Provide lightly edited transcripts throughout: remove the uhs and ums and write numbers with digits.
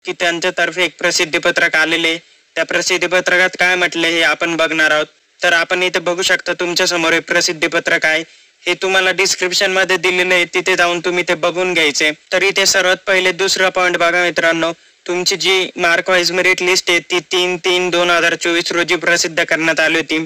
की त्यांच्यातर्फे एक प्रसिद्धीपत्रक आलेले, त्या प्रसिद्धीपत्रकात काय म्हटले हे आपण बघणार आहोत. तर आपण इथे बघू शकता तुमच्या समोर एक प्रसिद्धीपत्रक आहे, हे तुम्हाला डिस्क्रिप्शन मध्ये दिलेले आहे, तिथे जाऊन तुम्ही ते बघून घ्यायचे. तर इथे सर्वात पहिले दुसरा पॉईंट बघा मित्रांनो, तुमची जी मार्क वाईज मेरिट लिस्ट आहे ती 3/3/2024 रोजी प्रसिद्ध करण्यात आली होती.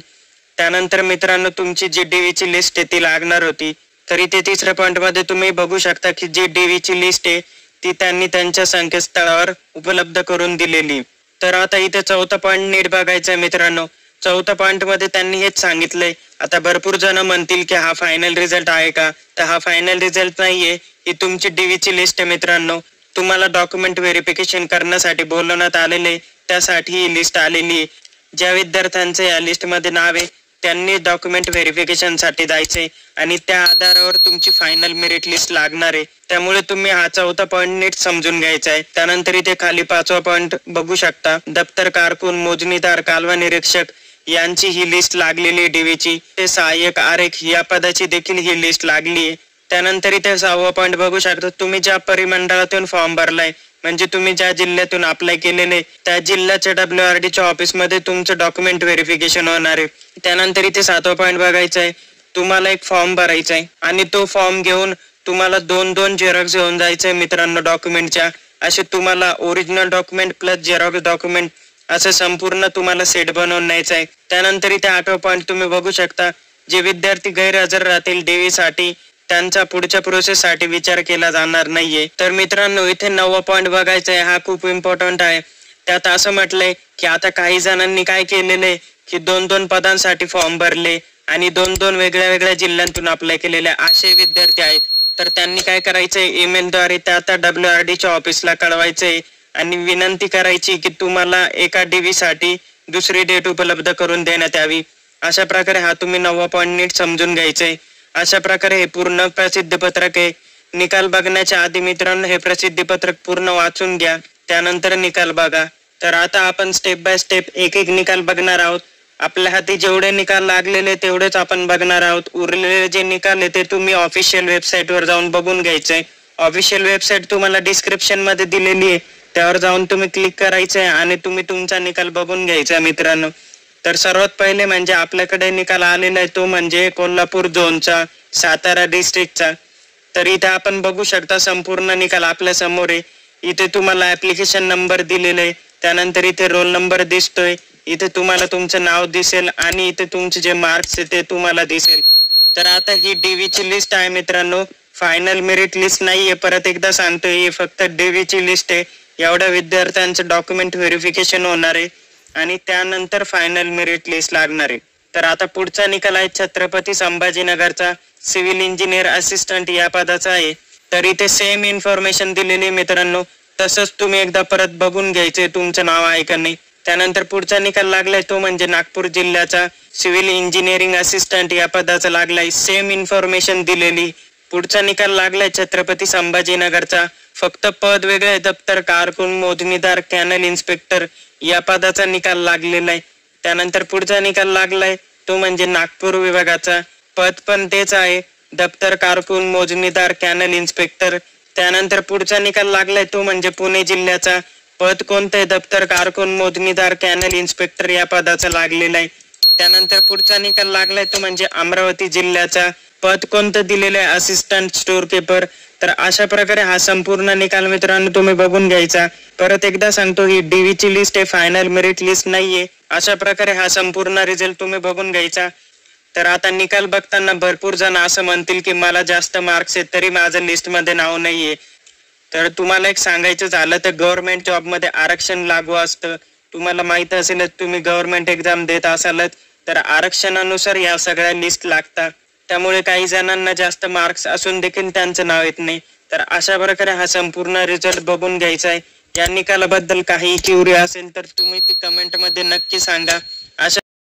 त्यानंतर मित्रांनो तुमची जी DV ची लिस्ट आहे ती लागणार होती. तर इथे तिसऱ्या पॉईंट मध्ये तुम्ही बघू शकता की जी DV ची लिस्ट आहे ती त्यांनी त्यांच्या संकेतस्थळावर उपलब्ध करून दिलेली. तर आता इथे चौथा पॉईंट नीट बघायचा आहे मित्रांनो. चौथ्या पॉईंट मध्ये त्यांनी हेच सांगितलंय, आता भरपूर जण म्हणतील की हा फायनल रिझल्ट आहे का, तर हा फायनल रिझल्ट नाहीये, ही तुमची DV ची लिस्ट आहे मित्रांनो. तुम्हाला डॉक्युमेंट व्हेरिफिकेशन करण्यासाठी बोलवण्यात आलेले, त्यासाठी ही लिस्ट आलेली. ज्या विद्यार्थ्यांचे या लिस्ट मध्ये नाव आहे त्यांनी डॉक्युमेंट व्हेरिफिकेशन साठी जायचे आणि त्या आधारावर तुमची फायनल मेरिट लिस्ट लागणार आहे. त्यामुळे तुम्ही हा चौथा पॉईंट नीट समजून घ्यायचा आहे. त्यानंतर इथे खाली पाचवा पॉईंट बघू शकता, दप्तर कारकून, मोजणीदार, कालवा निरीक्षक यांची ही लिस्ट लागलेली DV ची. ते सहाय्यक आरेख या पदाची देखील ही लिस्ट लागली आहे. त्यानंतर इथे सहावा पॉईंट बघू शकता, तुम्ही ज्या परिमंडळातून फॉर्म भरलाय म्हणजे तुम्ही ज्या जिल्ह्यातून अप्लाय केलेले त्या जिल्ह्याच्या WRD च्या ऑफिस मध्ये तुमचं डॉक्युमेंट व्हेरिफिकेशन होणार आहे. त्यानंतर इथे सातवा पॉईंट बघायचा आहे, तुम्हाला एक फॉर्म भरायचा आहे आणि तो फॉर्म घेऊन तुम्हाला 2 झेरॉक्स घेऊन जायचंय मित्रांनो डॉक्युमेंटच्या. असे तुम्हाला original document plus Xerox document असं संपूर्ण तुम्हाला सेट बनवून न्यायचं आहे. त्यानंतर इथे आठवा पॉईंट तुम्ही बघू शकता, जे विद्यार्थी गैरहजर राहतील DV साठी त्यांचा पुढच्या प्रोसेस साठी विचार केला जाणार नाहीये. तर मित्रांनो इथे 9वा पॉईंट बघायचा आहे, हा खूप इम्पॉर्टंट आहे. त्यात असं म्हटलंय की आता काही जणांनी काय केलेले की 2 पदांसाठी फॉर्म भरले आणि 2 वेगळ्या जिल्ह्यांतून अप्लाय केलेले असे विद्यार्थी आहेत. तर त्यांनी काय करायचंय, ईमेलद्वारे त्या WRD च्या ऑफिसला कळवायचंय आणि विनंती करायची की तुम्हाला एका DV साठी दुसरी डेट उपलब्ध करून देण्यात यावी. अशा प्रकारे हा तुम्ही 9वा पॉईंट नीट समजून घ्यायचंय. अशा प्रकारे हे पूर्ण प्रसिद्धीपत्रक आहे. निकाल बघण्याच्या आधी मित्रांनो हे प्रसिद्धीपत्रक पूर्ण वाचून घ्या, त्यानंतर निकाल बघा. तर आता आपण स्टेप बाय स्टेप एक निकाल बघणार आहोत. आपल्या हाती जेवढे निकाल लागलेले तेवढेच आपण बघणार आहोत. उरलेले जे निकाल आहे ते तुम्ही ऑफिशियल वेबसाईट वर जाऊन बघून घ्यायचंय. ऑफिशियल वेबसाईट तुम्हाला डिस्क्रिप्शन मध्ये दिलेली आहे, त्यावर जाऊन तुम्ही क्लिक करायचंय आणि तुम्ही तुमचा निकाल बघून घ्यायचा मित्रांनो. तर सर्वात पहिले म्हणजे आपल्याकडे निकाल आलेला आहे तो म्हणजे कोल्हापूर झोनचा, सातारा डिस्ट्रिक्टचा. तर इथे आपण बघू शकता संपूर्ण निकाल आपल्या समोर आहे. इथे तुम्हाला ऍप्लिकेशन नंबर दिलेला आहे, त्यानंतर इथे रोल नंबर दिसतोय, इथे तुम्हाला तुमचं नाव दिसेल आणि इथे तुमचे जे मार्क्स आहे ते तुम्हाला दिसेल. तर आता ही DV ची लिस्ट आहे मित्रांनो, फायनल मेरिट लिस्ट नाहीये. परत एकदा सांगतोय, ही फक्त DV ची लिस्ट आहे. एवढ्या विद्यार्थ्यांचं डॉक्युमेंट व्हेरिफिकेशन होणार आहे आणि त्यानंतर फायनल मेरिट लिस्ट लागणार आहे. तर आता पुढचा निकाल आहे छत्रपती संभाजीनगरचा सिव्हिल इंजिनियर असिस्टंट या पदाचा आहे. तर इथे सेम इन्फॉर्मेशन दिलेली मित्रांनो, तसंच तुम्ही एकदा परत बघून घ्यायचे तुमचं नाव आहे का नाही. त्यानंतर पुढचा निकाल लागलाय तो म्हणजे नागपूर जिल्ह्याचा सिव्हिल इंजिनिअरिंग असिस्टंट या पदाचा लागलाय, सेम इन्फॉर्मेशन दिलेली. पुढचा निकाल लागलाय छत्रपती संभाजीनगरचा, फक्त पद वेगळे, दप्तर कारकून, मोजणीदार, कॅनल इन्स्पेक्टर या पदाचा निकाल लागलेला आहे. त्यानंतर पुढचा निकाल लागलाय तो म्हणजे नागपूर विभागाचा, पद पण तेच आहे, दप्तर कारकून, मोजणीदार, कॅनल इन्स्पेक्टर. त्यानंतर पुढचा निकाल लागलाय तो म्हणजे पुणे जिल्ह्याचा, पद कोणते, दप्तर कारकून, मोजणीदार, कॅनल इन्स्पेक्टर या पदाचा लागलेला आहे. त्यानंतर पुढचा निकाल लागलाय तो म्हणजे अमरावती जिल्ह्याचा, पद कोणतं दिलेलं आहे, असिस्टंट स्टोर कीपर. तर अशा प्रकारे हा संपूर्ण निकाल मित्रांनो तुम्ही बघून घ्यायचा. परत एकदा सांगतो, ही DV ची लिस्ट आहे, फायनल मेरिट लिस्ट नाहीये. अशा प्रकारे हा संपूर्ण रिझल्ट तुम्ही बघून घ्यायचा. तर आता निकाल बघताना भरपूर जण असं म्हणतील की मला जास्त मार्क्स आहेत तरी माझं लिस्ट मध्ये नाव नाहीये. तर तुम्हाला एक सांगायचं झालं तर गव्हर्नमेंट जॉब मध्ये आरक्षण लागू असतं. तुम्हाला माहित असेलच, तुम्ही गव्हर्नमेंट एक्झाम देत असालच तर आरक्षणानुसार या सगळ्या लिस्ट लागतात. त्यामुळे काही जणांना जास्त मार्क्स असून देखील त्यांचं नाव येत नाही. तर अशा प्रकारे हा संपूर्ण रिझल्ट बघून घ्यायचा आहे. या निकालाबद्दल काही क्युरी असेल तर तुम्ही ती कमेंट मध्ये नक्की सांगा.